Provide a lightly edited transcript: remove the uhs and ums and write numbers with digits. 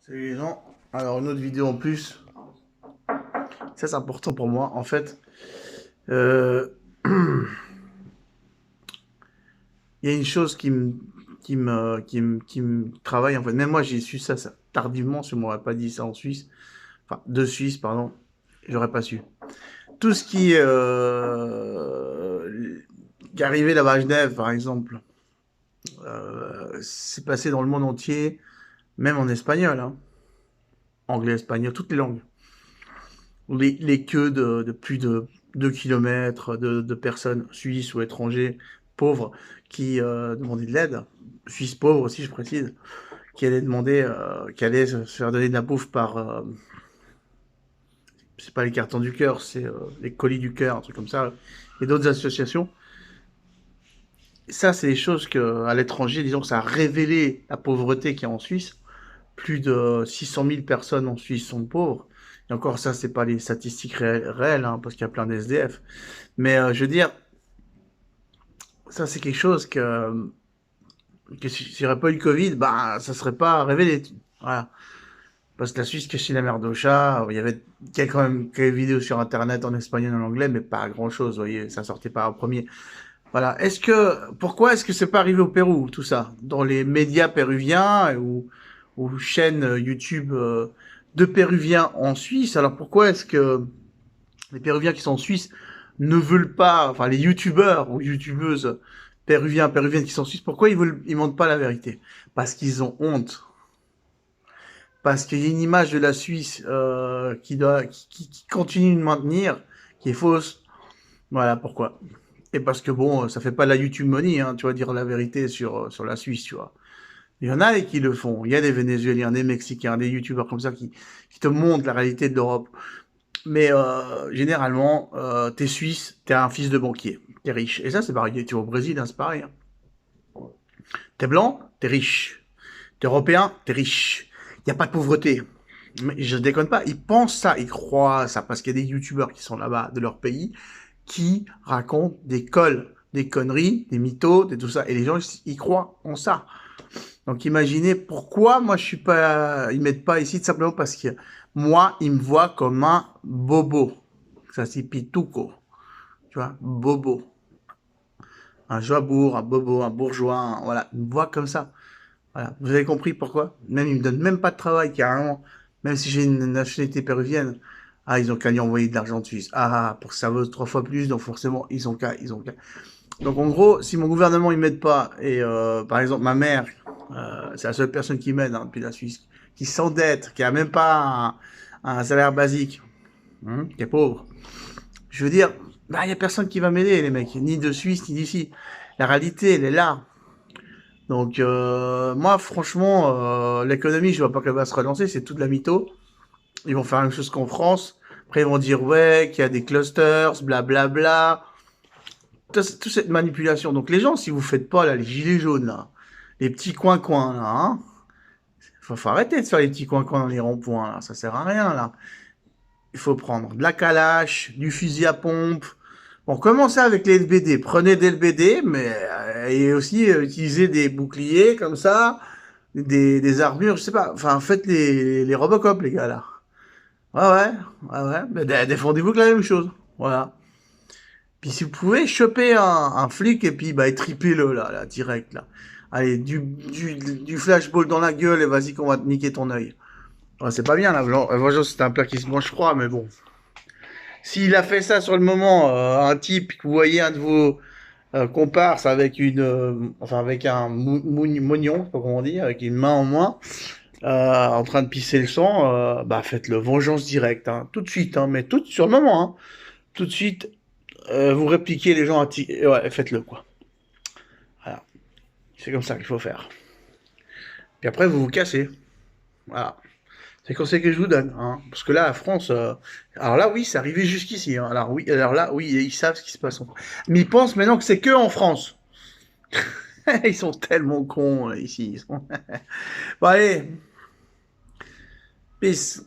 Salut les gens. Alors, une autre vidéo en plus. Ça, c'est important pour moi. En fait, euh, il y a une chose qui me travaille. En fait, même moi, j'ai su ça tardivement. Si on m'aurait pas dit ça en Suisse, enfin, de Suisse, pardon, j'aurais pas su. Tout ce qui est arrivé là-bas à Genève, par exemple, c'est passé dans le monde entier, même en espagnol, hein. Anglais, espagnol, toutes les langues. Les queues de plus de 2 kilomètres de personnes suisses ou étrangers pauvres qui demandaient de l'aide, suisses pauvres aussi je précise, qui allaient demander, qui allaient se faire donner de la bouffe par, c'est pas les cartons du cœur, c'est les colis du cœur, un truc comme ça, et d'autres associations. Et ça, c'est des choses que à l'étranger, disons que ça a révélé la pauvreté qu'il y a en Suisse. Plus de 600 000 personnes en Suisse sont pauvres. Et encore, ça, c'est pas les statistiques réelles, hein, parce qu'il y a plein de SDF. Mais je veux dire, ça, c'est quelque chose que s'il n'y aurait pas eu le Covid, bah, ça serait pas révélé. Voilà. Parce que la Suisse cachait la merde au chat. Il y avait quand même quelques vidéos sur Internet en espagnol, en anglais, mais pas grand-chose. Vous voyez, ça sortait pas en premier. Voilà. Pourquoi est-ce que c'est pas arrivé au Pérou, tout ça? Dans les médias péruviens ou chaînes YouTube de Péruviens en Suisse. Alors pourquoi est-ce que les Péruviens qui sont en Suisse ne veulent pas, enfin les YouTubeurs ou YouTubeuses péruviennes qui sont en Suisse, pourquoi ils montrent pas la vérité? Parce qu'ils ont honte. Parce qu'il y a une image de la Suisse qui continue de maintenir, qui est fausse. Voilà pourquoi. Et parce que bon, ça fait pas de la YouTube money, hein, tu vois, dire la vérité sur la Suisse, tu vois. Il y en a qui le font. Il y a des Vénézuéliens, des Mexicains, des YouTubeurs comme ça qui te montrent la réalité de l'Europe. Mais généralement, t'es suisse, t'es un fils de banquier, t'es riche. Et ça, c'est pareil. Tu vas au Brésil, hein, c'est pareil, hein. T'es blanc, t'es riche. T'es européen, t'es riche. Il n'y a pas de pauvreté. Mais je déconne pas, ils pensent ça, ils croient ça, parce qu'il y a des youtubeurs qui sont là-bas de leur pays, qui racontent des cols, des conneries, des mythos, des tout ça, et les gens, ils croient en ça. Donc imaginez pourquoi moi je suis pas, ils mettent pas ici, tout simplement parce que moi, ils me voient comme un bobo. Ça c'est pituco, tu vois, bobo. Un joabour, un bobo, un bourgeois, voilà, ils me voient comme ça. Voilà, vous avez compris pourquoi? Même ils me donnent même pas de travail carrément, même si j'ai une nationalité péruvienne. Ah, ils ont qu'à lui envoyer de l'argent de Suisse. Ah, pour que ça vaut 3 fois plus, donc forcément, ils ont qu'à. Donc en gros, si mon gouvernement il m'aide pas, et par exemple ma mère, c'est la seule personne qui m'aide hein, depuis la Suisse, qui s'endette, qui a même pas un salaire basique, hein, qui est pauvre, je veux dire, bah il y a personne qui va m'aider les mecs, ni de Suisse ni d'ici. La réalité, elle est là. Donc moi franchement, l'économie, je vois pas qu'elle va se relancer, c'est tout de la mytho. Ils vont faire la même chose qu'en France. Après ils vont dire ouais qu'il y a des clusters, blablabla. Bla, bla. Toute cette manipulation. Donc les gens, si vous faites pas là, les gilets jaunes là, les petits coins-coins là, hein, faut arrêter de faire les petits coins-coins dans les ronds-points là, ça sert à rien là. Il faut prendre de la calache, du fusil à pompe. Bon, commencez avec les LBD, prenez des LBD, mais et aussi utilisez des boucliers comme ça, des armures, je sais pas. Enfin, faites les Robocop les gars là. Ouais ouais, ouais ouais, mais défendez-vous que la même chose. Voilà. Puis si vous pouvez choper un flic et puis bah étripez-le là, direct là. Allez, du flashball dans la gueule et vas-y qu'on va te niquer ton œil. Ouais, c'est pas bien là, genre, c'est un père qui se mange froid, mais bon. S'il a fait ça sur le moment, un type que vous voyez un de vos comparses avec enfin avec un mognon, je sais pas comment on dit, avec une main en moins, en train de pisser le sang, bah faites-le, vengeance directe, hein, tout de suite, hein, mais tout sur le moment, hein, tout de suite, vous répliquez les gens, ouais, faites-le quoi. Voilà. C'est comme ça qu'il faut faire. Puis après, vous vous cassez. Voilà. C'est le conseil que je vous donne. Hein. Parce que là, la France, alors là, oui, c'est arrivé jusqu'ici. Hein. Alors oui, alors là, oui, ils savent ce qui se passe en France. Mais ils pensent maintenant que c'est que en France. Ils sont tellement cons ici. Bon, allez, peace.